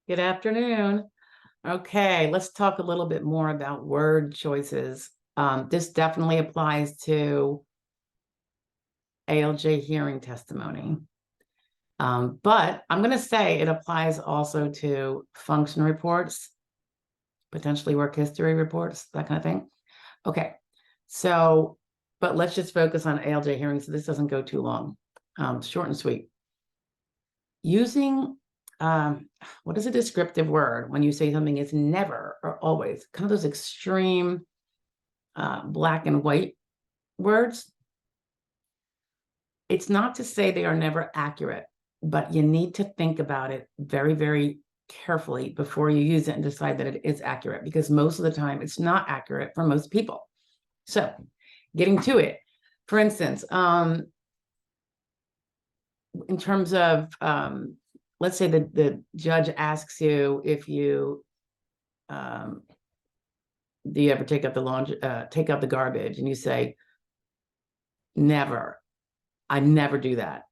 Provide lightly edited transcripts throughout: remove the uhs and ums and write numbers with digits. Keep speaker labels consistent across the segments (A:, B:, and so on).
A: Good afternoon. Okay, let's talk a little bit more about word choices. This definitely applies to ALJ hearing testimony. But I'm going to say it applies also to function reports, potentially work history reports, that kind of thing. Okay, so, but let's just focus on ALJ hearings so this doesn't go too long. Short and sweet. Using what is a descriptive word when you say something is never or always, kind of those extreme black and white words. It's not to say they are never accurate, but you need to think about it very, very carefully before you use it and decide that it is accurate, because most of the time it's not accurate for most people. So getting to it, for instance, in terms of let's say the judge asks you if you do you ever take out the laundry, take out the garbage, and you say, never, I never do that.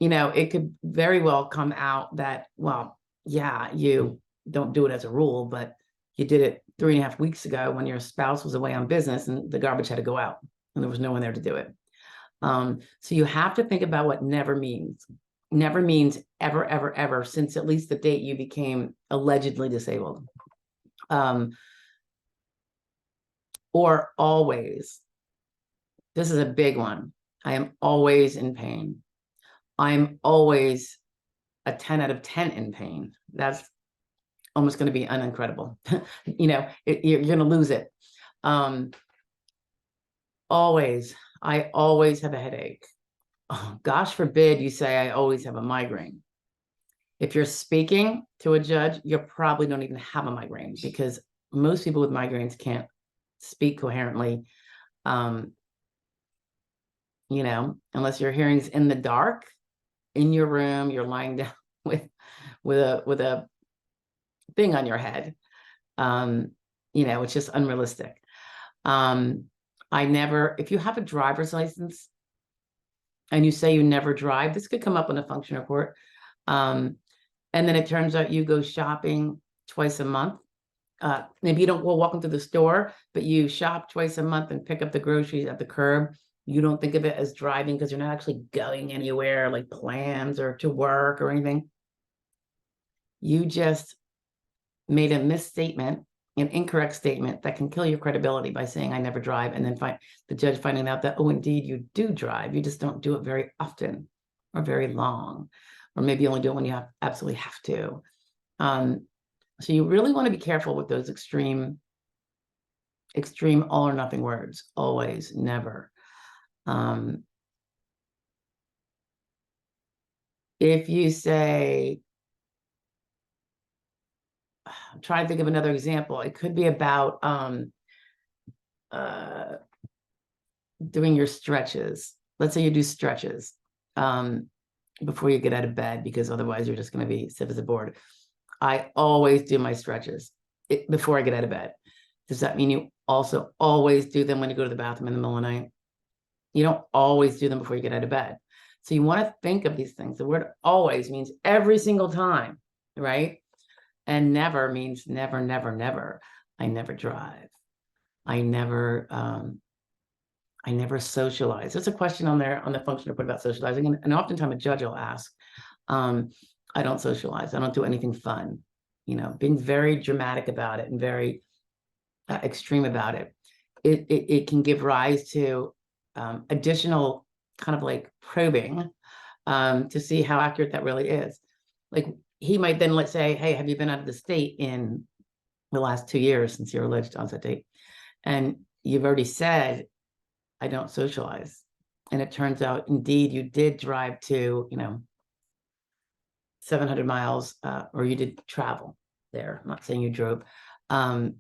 A: It could very well come out that, well, yeah, you don't do it as a rule, but you did it 3.5 weeks ago when your spouse was away on business and the garbage had to go out and there was no one there to do it. So you have to think about what never means. Never means ever, ever, ever, since at least the date you became allegedly disabled. Or always. This is a big one. I am always in pain. I'm always a 10 out of 10 in pain. That's almost going to be unincredible. You're going to lose it. Always. I always have a headache. Oh, gosh forbid you say I always have a migraine. If you're speaking to a judge, you probably don't even have a migraine, because most people with migraines can't speak coherently. Unless your hearing's in the dark, in your room, you're lying down with a thing on your head. It's just unrealistic. If you have a driver's license and you say you never drive, this could come up on a function report. And then it turns out you go shopping twice a month. Maybe you don't go walking through the store, but you shop twice a month and pick up the groceries at the curb. You don't think of it as driving because you're not actually going anywhere, like plans or to work or anything. You just made a misstatement, an incorrect statement that can kill your credibility by saying I never drive, and then the judge finding out that, oh, indeed you do drive. You just don't do it very often or very long, or maybe you only do it when you absolutely have to. So you really want to be careful with those extreme all or nothing words. Always, never. If you say, I'm trying to think of another example. It could be about doing your stretches. Let's say you do stretches before you get out of bed, because otherwise you're just going to be stiff as a board. I always do my stretches before I get out of bed. Does that mean you also always do them when you go to the bathroom in the middle of the night? You don't always do them before you get out of bed. So you want to think of these things. The word always means every single time, right? And never means never, never, never. I never drive. I never socialize. There's a question on there on the function report about socializing. And oftentimes a judge will ask, I don't socialize. I don't do anything fun. Being very dramatic about it and very extreme about it. It can give rise to additional kind of like probing to see how accurate that really is. Like, he might then, let's say, hey, have you been out of the state in the last 2 years since your alleged onset date? And you've already said, I don't socialize. And it turns out, indeed, you did drive to, 700 miles, or you did travel there. I'm not saying you drove, to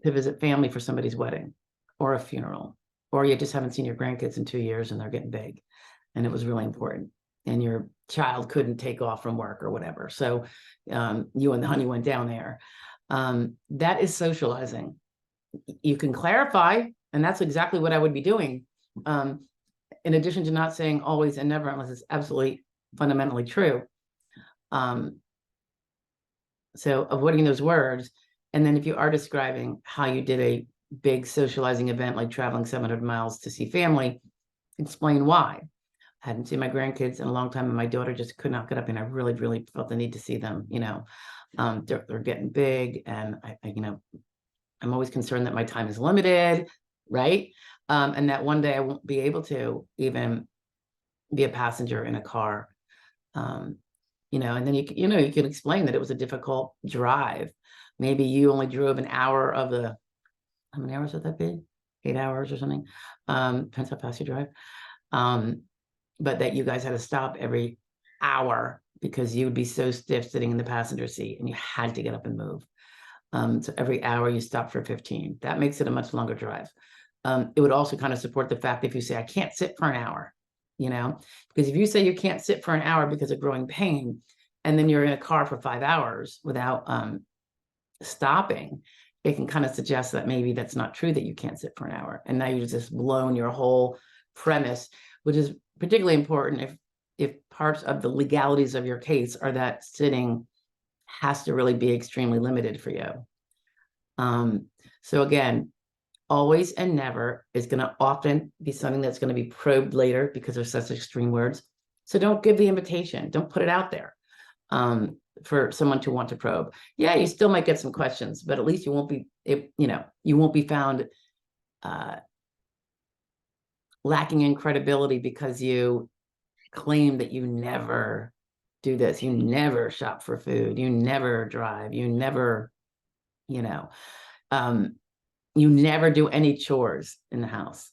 A: visit family for somebody's wedding or a funeral, or you just haven't seen your grandkids in 2 years and they're getting big. And it was really important. And your child couldn't take off from work or whatever. So you and the honey went down there. That is socializing. You can clarify, and that's exactly what I would be doing. In addition to not saying always and never, unless it's absolutely fundamentally true, So avoiding those words. And then if you are describing how you did a big socializing event, like traveling 700 miles to see family, explain why. I hadn't seen my grandkids in a long time, and my daughter just could not get up, and I really, really felt the need to see them. They're getting big, and I'm always concerned that my time is limited, right? And that one day I won't be able to even be a passenger in a car. And then you can explain that it was a difficult drive. Maybe you only drove an hour of the, how many hours would that be? 8 hours or something. Depends how fast you drive. But that you guys had to stop every hour because you would be so stiff sitting in the passenger seat and you had to get up and move. So every hour you stop for 15. That makes it a much longer drive. It would also kind of support the fact that if you say, I can't sit for an hour, because if you say you can't sit for an hour because of growing pain, and then you're in a car for 5 hours without stopping, it can kind of suggest that maybe that's not true, that you can't sit for an hour. And now you've just blown your whole premise, which is particularly important if parts of the legalities of your case are that sitting has to really be extremely limited for you. So again, always and never is going to often be something that's going to be probed later because they're such extreme words. So don't give the invitation. Don't put it out there for someone to want to probe. Yeah, you still might get some questions, but at least you won't be found lacking in credibility because you claim that you never do this, you never shop for food, you never drive, you never, you never do any chores in the house.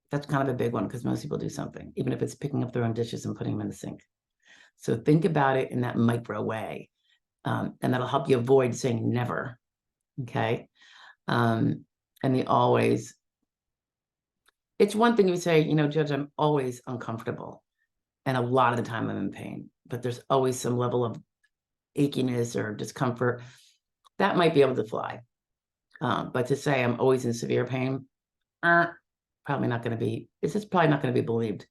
A: That's kind of a big one because most people do something, even if it's picking up their own dishes and putting them in the sink. So think about it in that micro way, and that'll help you avoid saying never. Okay. And the always. It's one thing you say, Judge, I'm always uncomfortable. And a lot of the time I'm in pain, but there's always some level of achiness or discomfort. That might be able to fly. But to say I'm always in severe pain, probably not going to be, it's just probably not going to be believed.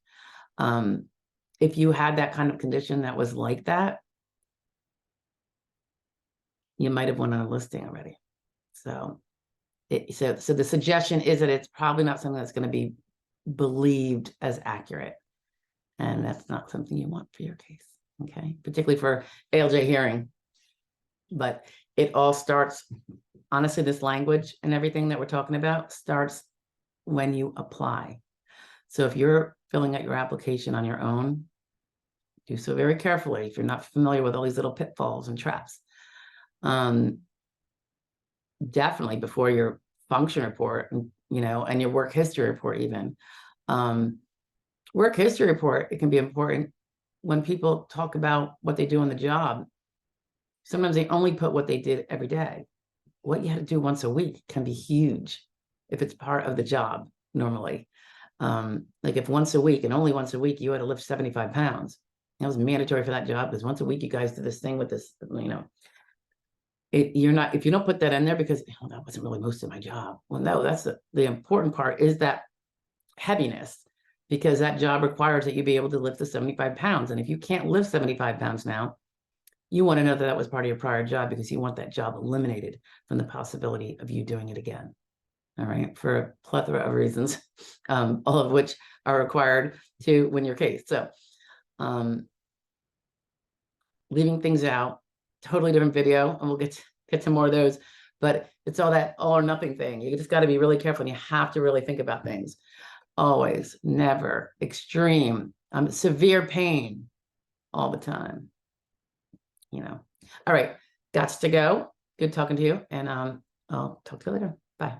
A: If you had that kind of condition that was like that, you might have won on a listing already. So the suggestion is that it's probably not something that's going to be believed as accurate. And that's not something you want for your case, okay? Particularly for ALJ hearing. But it all starts, honestly, this language and everything that we're talking about starts when you apply. So if you're filling out your application on your own, do so very carefully if you're not familiar with all these little pitfalls and traps. Definitely before your function report, and your work history report even. Work history report, it can be important when people talk about what they do on the job. Sometimes they only put what they did every day. What you had to do once a week can be huge if it's part of the job normally. Like if once a week and only once a week you had to lift 75 pounds, that was mandatory for that job because once a week you guys did this thing with this, if you don't put that in there because that wasn't really most of my job. Well, no, that's the important part is that heaviness, because that job requires that you be able to lift the 75 pounds. And if you can't lift 75 pounds now, you want to know that that was part of your prior job because you want that job eliminated from the possibility of you doing it again. All right, for a plethora of reasons, all of which are required to win your case. So leaving things out, totally different video, and we'll get to more of those, but it's all that all or nothing thing. You just got to be really careful and you have to really think about things. Always, never, extreme, severe pain all the time. All right, gots to go. Good talking to you, and I'll talk to you later. Bye.